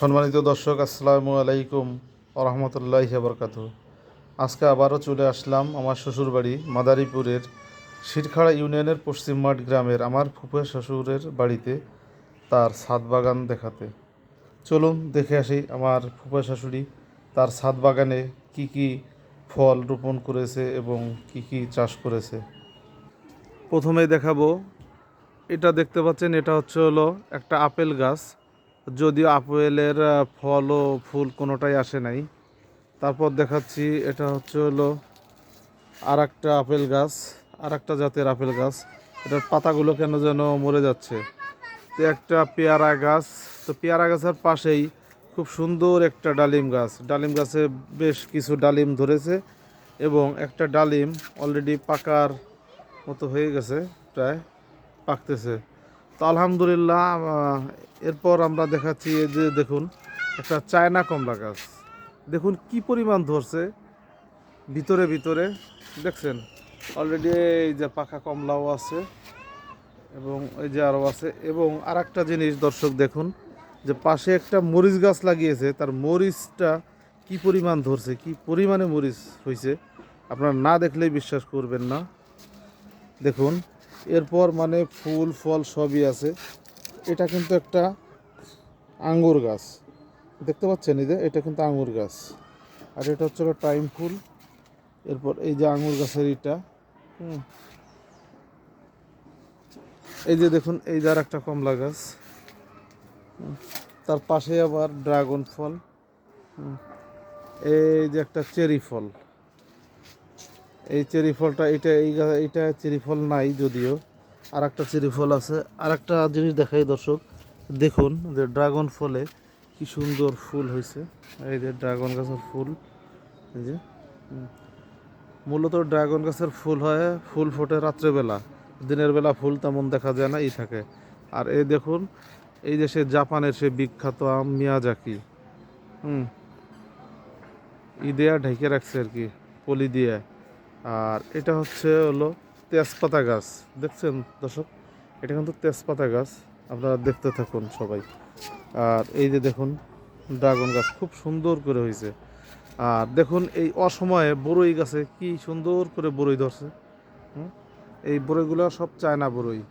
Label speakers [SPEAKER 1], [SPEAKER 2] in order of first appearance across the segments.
[SPEAKER 1] সম্মানিত দর্শক, আসসালামু আলাইকুম রহমতুল্লাহি বরকাতু। আজকে আবারও চলে আসলাম আমার শ্বশুরবাড়ি মাদারীপুরের শিরখাড়া ইউনিয়নের পশ্চিম মাঠ গ্রামের আমার ফুফা শ্বশুরের বাড়িতে তার ছাদ বাগান দেখাতে। চলুন দেখে আসি আমার ফুফা শাশুড়ি তার ছাদ বাগানে কি কি ফল রোপণ করেছে এবং কি কি চাষ করেছে। প্রথমেই দেখাবো, এটা দেখতে পাচ্ছেন, এটা হলো একটা আপেল গাছ। যদিও আপেলের ফল ও ফুল কোনোটাই আসে নাই। তারপর দেখাচ্ছি, এটা হলো আর একটা আপেল গাছ, আর একটা জাতের আপেল গাছ। এটার পাতাগুলো কেন যেন মরে যাচ্ছে। তো একটা পেয়ারা গাছ, তো পেয়ারা গাছের পাশেই খুব সুন্দর একটা ডালিম গাছ। ডালিম গাছে বেশ কিছু ডালিম ধরেছে এবং একটা ডালিম অলরেডি পাকার মতো হয়ে গেছে, প্রায় পাকতেছে। তো আলহামদুলিল্লাহ। এরপর আমরা দেখাচ্ছি, এই যে দেখুন একটা চায়না কমলা গাছ, দেখুন কি পরিমাণ ধরছে ভিতরে ভিতরে, দেখছেন অলরেডি। এই যে পাকা কমলাও আছে এবং এই যে আরও আছে। এবং আর একটা জিনিস দর্শক দেখুন, যে পাশে একটা মরিচ গাছ লাগিয়েছে, তার মরিচটা কি পরিমাণ ধরছে, কি পরিমাণে মরিচ হয়েছে, আপনারা না দেখলেই বিশ্বাস করবেন না। দেখুন, এরপর মানে ফুল ফল সবই আছে। এটা কিন্তু একটা আঙ্গুর গাছ, দেখতে পাচ্ছেন, এই যে এটা কিন্তু আঙ্গুর গাছ, আর এটা হচ্ছে টাইম ফুল। এরপর এই যে আঙ্গুর গাছের এটা, এই যে দেখুন, এই যে আর একটা কমলা গাছ, তার পাশে আবার ড্রাগন ফল, এই যে একটা চেরি ফল। এই চেরি ফলটা, এইটা চেরি ফল নাই যদিও, আর একটা চেরি ফল আছে। আর একটা জিনিস দেখাই দর্শক, দেখুন যে ড্রাগন ফলে কি সুন্দর ফুল হয়েছে। এই যে ড্রাগন গাছের ফুল, এই যে মূলত ড্রাগন গাছের ফুল হয়, ফুল ফোটে রাত্রেবেলা, দিনের বেলা ফুল তেমন দেখা যায় না, এই থাকে। আর এই দেখুন, এই যে সে জাপানের সে বিখ্যাত আম মিয়াজাকি, ই দেয়া ঢেকে রাখছে আর কি, পলি দিয়ে। আর এটা হলো তেজপাতা গাছ, দেখছেন দর্শক, এটা কিন্তু তেজপাতা গাছ, আপনারা দেখতে থাকুন সবাই। আর এই যে দেখুন ড্রাগন গাছ খুব সুন্দর করে হয়েছে। আর দেখুন এই অসময়ে বড়ই গাছে কি সুন্দর করে বড়ই ধরছে। এই বড়ইগুলো সব চায়না বড়ই,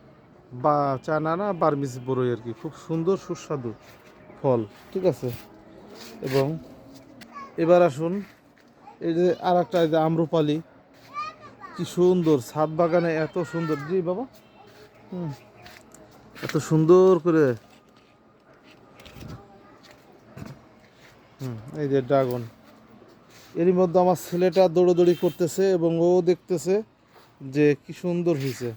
[SPEAKER 1] বা চায়না না, বার্মিজ বড়ই আর কি, খুব সুন্দর সুস্বাদু ফল, ঠিক আছে। এবং এবার আসুন, এই যে আর একটা, এই যে আম্রপালি, কি সুন্দর ছাদ বাগানে, এত সুন্দর, জি বাবা, এত সুন্দর করে। এই যে ড্রাগন, এরই মধ্যে আমার ছেলেটা দৌড়োদৌড়ি করতেছে এবং ও দেখতেছে যে কি সুন্দর হয়েছে।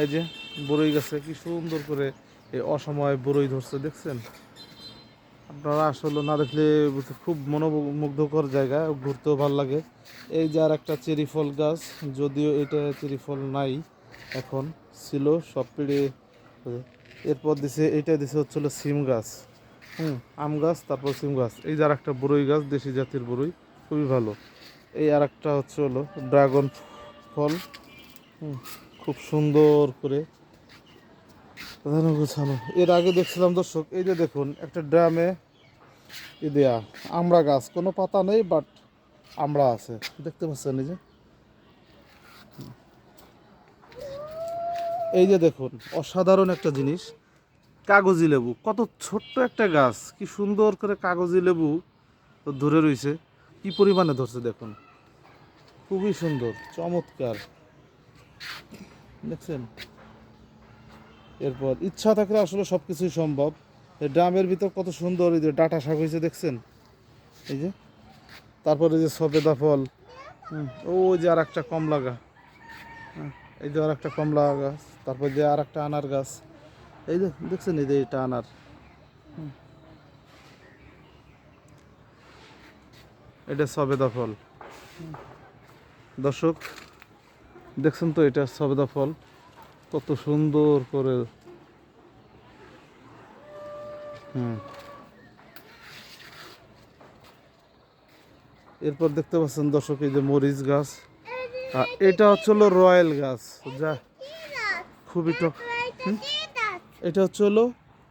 [SPEAKER 1] এই যে বড়ই গাছে কি সুন্দর করে এই অসময়ে বড়ই ধরছে, দেখছেন। আপনারা আসলে না দেখলে খুব মনোমুগ্ধকর জায়গা, ঘুরতেও ভালো লাগে। এই যে আর একটা চেরি ফল গাছ, যদিও এটা চেরি ফল নাই এখন, ছিল সব পেড়ে। এরপর দিছে, এইটা দিছে হচ্ছিল সিম গাছ, আম গাছ, তারপর সিম গাছ। এই যে আর একটা বড়ই গাছ, দেশি জাতের বড়ই, খুবই ভালো। এই আর একটা হলো ড্রাগন ফল, খুব সুন্দর করে গোছানো। এর আগে দেখছিলাম দর্শক, এই যে দেখুন একটা ড্রামে দেয়া আমড়া গাছ, কোনো পাতা নেই, বাট আমড়া আছে, দেখতে পাচ্ছেন। এই যে দেখুন অসাধারণ একটা জিনিস, কাগজি লেবু, কত ছোট্ট একটা গাছ, কি সুন্দর করে কাগজি লেবু ধরে রয়েছে, কি পরিমাণে ধরছে দেখুন, খুবই সুন্দর, চমৎকার, দেখছেন। এরপর ইচ্ছা থাকলে আসলে সব কিছুই সম্ভব। ড্রামের ভিতর কত সুন্দর এই যে ডাঁটা শাক হয়েছে, দেখছেন, এই যে। তারপরে যে সবেদা ফল, ও যে আর একটা কমলা গাছ, এই যে আর একটা কমলা গাছ, তারপর যে আর একটা আনার গাছ, এই যে দেখছেন, এই যে এটা আনার, এটা সবেদা ফল। দর্শক দেখছেন তো, এটা সবেদা ফল কত সুন্দর করে। এরপর দেখতে পাচ্ছেন দর্শক, এই যে মরিচ গাছ, আর এটা হলো রয়্যাল গাছ, যা খুবই টক। এটা হলো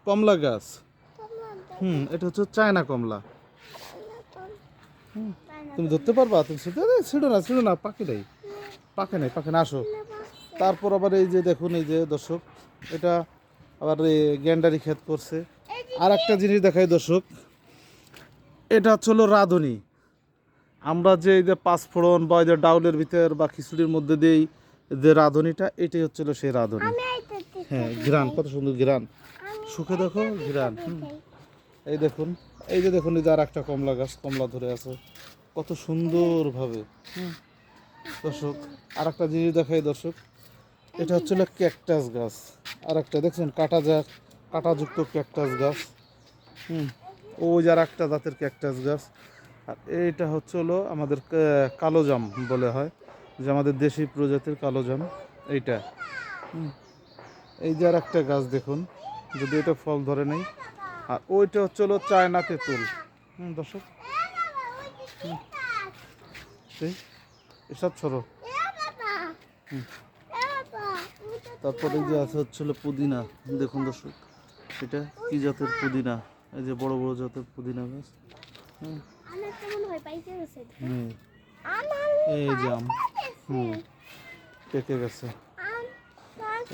[SPEAKER 1] কমলা গাছ, এটা হচ্ছে চায়না কমলা। তুমি ধরতে পারবা? তুমি ছিড়ো না, পাকে নাই, আসো। তারপর আবার এই যে দেখুন, এই যে দর্শক, এটা আবার গ্যান্ডারি ক্ষেত করছে। আর একটা জিনিস দেখাই দর্শক, এটা হচ্ছে হলো রাঁধুনি। আমরা যে এই যে পাঁচফোড়ন বা এই যে ডাউলের ভিতর বা খিচুড়ির মধ্যে দিই যে রাঁধুনিটা, এটাই হচ্ছিল সেই রাঁধুনি। হ্যাঁ, ঘ্রাণ কত সুন্দর ঘ্রাণ, সুখে দেখো ঘ্রাণ। এই দেখুন, এই যে দেখুন, এই যে আর একটা কমলা গাছ, কমলা ধরে আছে কত সুন্দরভাবে। দর্শক আর একটা জিনিস দেখাই দর্শক, এটা হচ্ছিল ক্যাকটাস গাছ। আর একটা দেখছেন কাঁটাযুক্ত ক্যাকটাস গাছ। ওই যে আর একটা জাতের ক্যাকটাস গাছ। আর এইটা হচ্ছে হলো আমাদের কালোজাম বলে হয়, যে আমাদের দেশি প্রজাতির কালোজাম এইটা। এই যে আর একটা গাছ দেখুন, যদি এটা ফল ধরে নেই। আর ওইটা হচ্ছে হলো চায়না তেঁতুল। দর্শক এসব ছড়ো। তারপরে যে আছে হচ্ছে হলো পুদিনা। দেখুন দর্শক, এটা কি জাতের পুদিনা, এই যে বড় বড় জাতের পুদিনা গাছ। এই যে আম পেকে গেছে।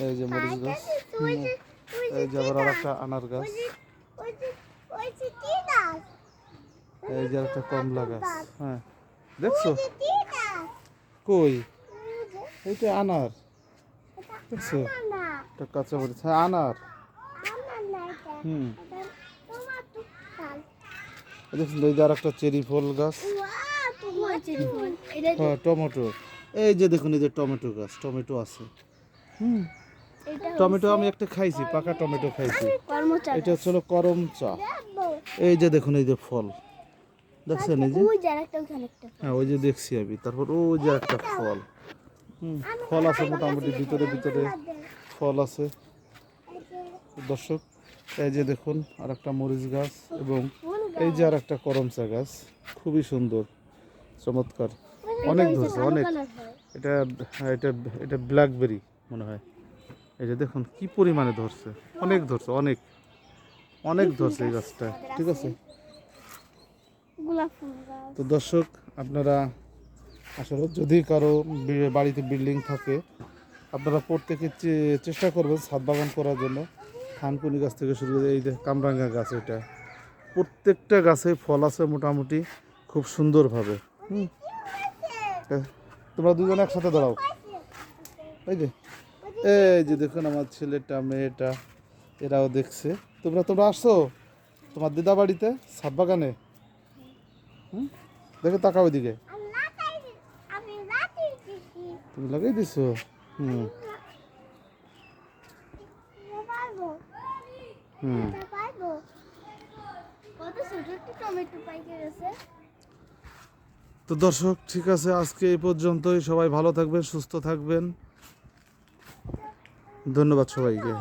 [SPEAKER 1] এই যে মরিচ গাছ। এই যে আবার আর একটা আনার গাছ। এই যে একটা কমলা গাছ। হ্যাঁ, দেখছো? কই? এইটা আনার, দেখছো? এটা কাঁচা মরিচ। হ্যাঁ, আনার। দেখুন, এই যে আর একটা চেরি ফল গাছ। হ্যাঁ, টমেটো। এই যে দেখুন, এই যে টমেটো গাছ, টমেটো আছে। টমেটো আমি একটা খাইছি, পাকা টমেটো খাইছি। এটা হচ্ছে হলো করম চা। এই যে দেখুন, এই যে ফল দেখছেন, এই যে হ্যাঁ, ওই যে দেখছি আমি। তারপর ওই যে একটা ফল। ফল আছে মোটামুটি, ভিতরে ফল আছে দর্শক। এই যে দেখুন আর একটা মরিচ গাছ, এবং এই যে আর একটা করম চা গাছ, খুবই সুন্দর, চমৎকার, অনেক ধরছে, অনেক। এটা এটা এটা ব্ল্যাকবেরি মনে হয়। এই যে দেখুন কি পরিমাণে ধরছে, অনেক ধরছে, অনেক অনেক ধরছে এই গাছটা। ঠিক আছে, তো দর্শক আপনারা আসলে যদি কারো বাড়িতে বিল্ডিং থাকে, আপনারা প্রত্যেকে চেষ্টা করবেন ছাদ বাগান করার জন্য। থানকুনি গাছ থেকে শুরু করে এই যে কামরাঙ্গা গাছ, এটা প্রত্যেকটা গাছে ফল আছে মোটামুটি খুব সুন্দরভাবে। তোমরা দুজনে একসাথে দাঁড়াও। এই যে দেখুন আমার ছেলেটা মেয়েটা এরাও দেখছে। তোমরা আসছো তোমার দিদা বাড়িতে ছাদ বাগানে? দেখে তাকাও ওইদিকে। তুমি লাগাই দিছো? তো দর্শক ঠিক আছে, আজকে এই পর্যন্তই। সবাই ভালো থাকবেন, সুস্থ থাকবেন। ধন্যবাদ সবাইকে।